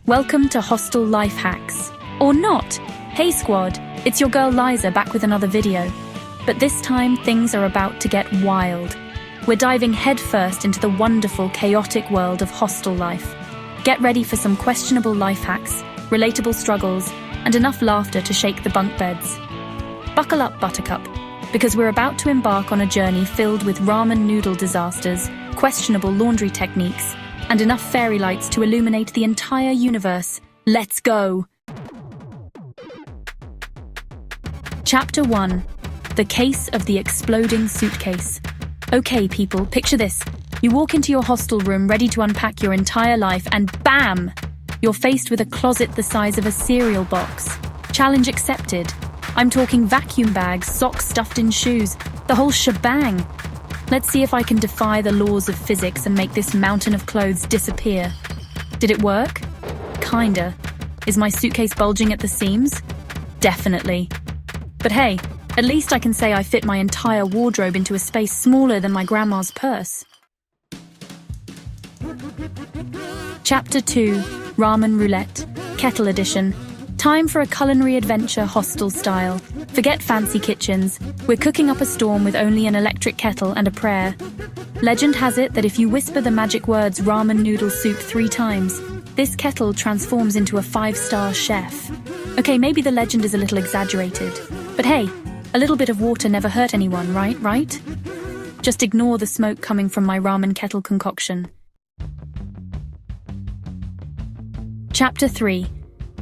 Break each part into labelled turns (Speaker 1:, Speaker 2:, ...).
Speaker 1: Welcome to Hostel Life Hacks. Or not. Hey squad, it's your girl Liza back with another video. But this time things are about to get wild. We're diving headfirst into the wonderful, chaotic world of hostel life. Get ready for some questionable life hacks, relatable struggles, and enough laughter to shake the bunk beds. Buckle up, Buttercup, because we're about to embark on a journey filled with ramen noodle disasters, questionable laundry techniques, and enough fairy lights to illuminate the entire universe. Let's go! Chapter 1. The Case of the Exploding Suitcase. Okay, people, picture this. You walk into your hostel room ready to unpack your entire life and BAM! You're faced with a closet the size of a cereal box. Challenge accepted. I'm talking vacuum bags, socks stuffed in shoes, the whole shebang. Let's see if I can defy the laws of physics and make this mountain of clothes disappear. Did it work? Kinda. Is my suitcase bulging at the seams? Definitely. But hey, at least I can say I fit my entire wardrobe into a space smaller than my grandma's purse. Chapter 2. Ramen Roulette. Kettle Edition. Time for a culinary adventure hostel style. Forget fancy kitchens. We're cooking up a storm with only an electric kettle and a prayer. Legend has it that if you whisper the magic words ramen noodle soup 3 times, this kettle transforms into a 5-star chef. Okay, maybe the legend is a little exaggerated. But hey, a little bit of water never hurt anyone, right? Just ignore the smoke coming from my ramen kettle concoction. Chapter 3.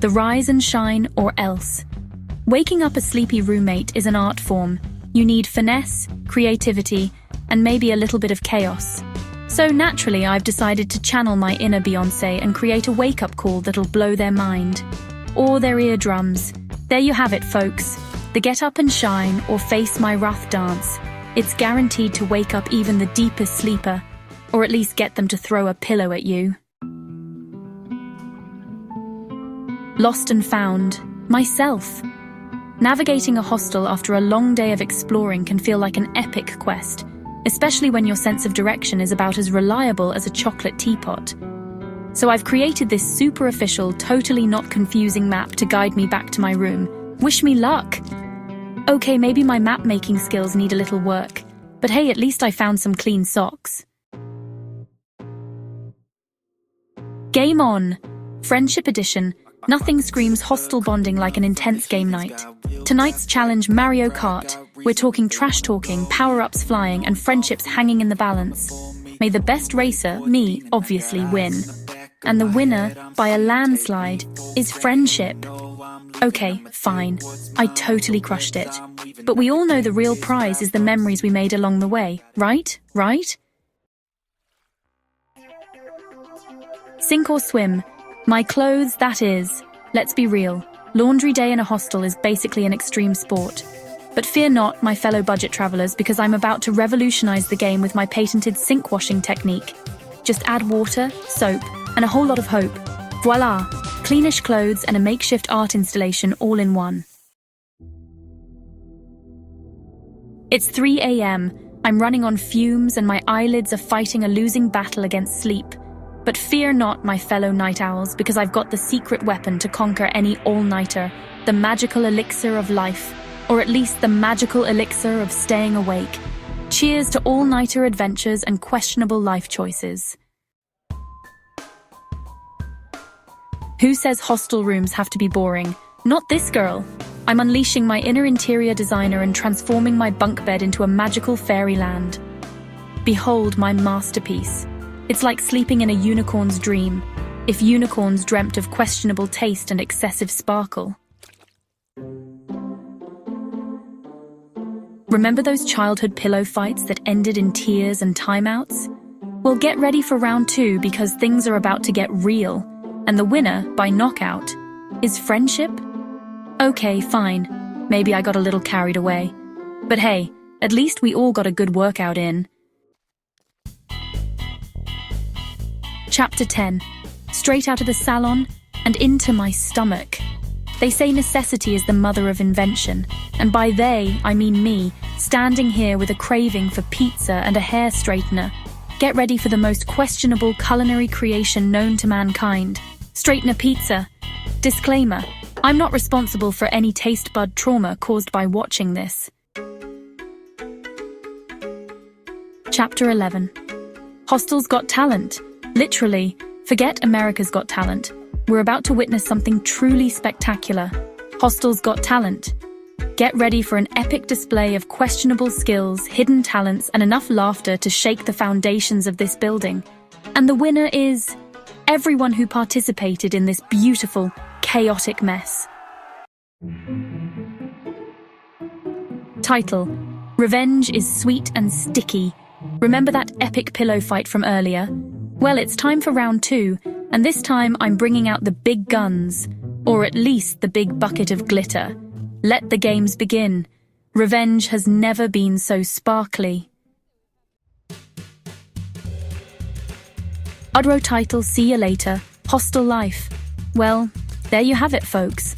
Speaker 1: The Rise and Shine or Else. Waking up a sleepy roommate is an art form. You need finesse, creativity, and maybe a little bit of chaos. So naturally, I've decided to channel my inner Beyoncé and create a wake-up call that'll blow their mind. Or their eardrums. There you have it, folks. The Get Up and Shine or Face My Wrath dance. It's guaranteed to wake up even the deepest sleeper, or at least get them to throw a pillow at you. Lost and found. Myself. Navigating a hostel after a long day of exploring can feel like an epic quest, especially when your sense of direction is about as reliable as a chocolate teapot. So I've created this super official, totally not confusing map to guide me back to my room. Wish me luck! Okay, maybe my map-making skills need a little work, but hey, at least I found some clean socks. Game on! Friendship Edition. Nothing screams hostel bonding like an intense game night. Tonight's challenge, Mario Kart. We're talking trash talking, power-ups flying, and friendships hanging in the balance. May the best racer, me, obviously win. And the winner, by a landslide, is friendship. Okay, fine. I totally crushed it. But we all know the real prize is the memories we made along the way, right? Sink or swim. My clothes, that is. Let's be real. Laundry day in a hostel is basically an extreme sport. But fear not, my fellow budget travelers, because I'm about to revolutionize the game with my patented sink washing technique. Just add water, soap, and a whole lot of hope. Voila! Cleanish clothes and a makeshift art installation all in one. It's 3 a.m. I'm running on fumes and my eyelids are fighting a losing battle against sleep. But fear not, my fellow night owls, because I've got the secret weapon to conquer any all-nighter, the magical elixir of life, or at least the magical elixir of staying awake. Cheers to all-nighter adventures and questionable life choices. Who says hostel rooms have to be boring? Not this girl. I'm unleashing my inner interior designer and transforming my bunk bed into a magical fairyland. Behold my masterpiece. It's like sleeping in a unicorn's dream, if unicorns dreamt of questionable taste and excessive sparkle. Remember those childhood pillow fights that ended in tears and timeouts? Well, get ready for round 2 because things are about to get real, and the winner, by knockout, is friendship? Okay, fine. Maybe I got a little carried away. But hey, at least we all got a good workout in. Chapter 10. Straight out of the salon and into my stomach. They say necessity is the mother of invention, and by they, I mean me, standing here with a craving for pizza and a hair straightener. Get ready for the most questionable culinary creation known to mankind. Straighten a pizza. Disclaimer, I'm not responsible for any taste bud trauma caused by watching this. Chapter 11. Hostel's Got Talent. Literally, forget America's Got Talent. We're about to witness something truly spectacular. Hostel's Got Talent. Get ready for an epic display of questionable skills, hidden talents, and enough laughter to shake the foundations of this building. And the winner is everyone who participated in this beautiful, chaotic mess. Title: Revenge is sweet and sticky. Remember that epic pillow fight from earlier? Well, it's time for round 2, and this time I'm bringing out the big guns, or at least the big bucket of glitter. Let the games begin. Revenge has never been so sparkly. Udro title, see you later, Hostel life. Well, there you have it, folks.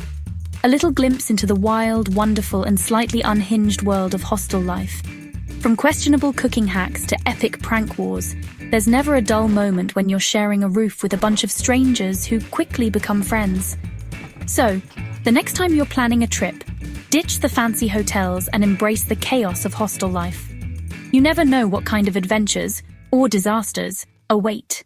Speaker 1: A little glimpse into the wild, wonderful, and slightly unhinged world of hostel life. From questionable cooking hacks to epic prank wars, there's never a dull moment when you're sharing a roof with a bunch of strangers who quickly become friends. So, the next time you're planning a trip, ditch the fancy hotels and embrace the chaos of hostel life. You never know what kind of adventures or disasters await.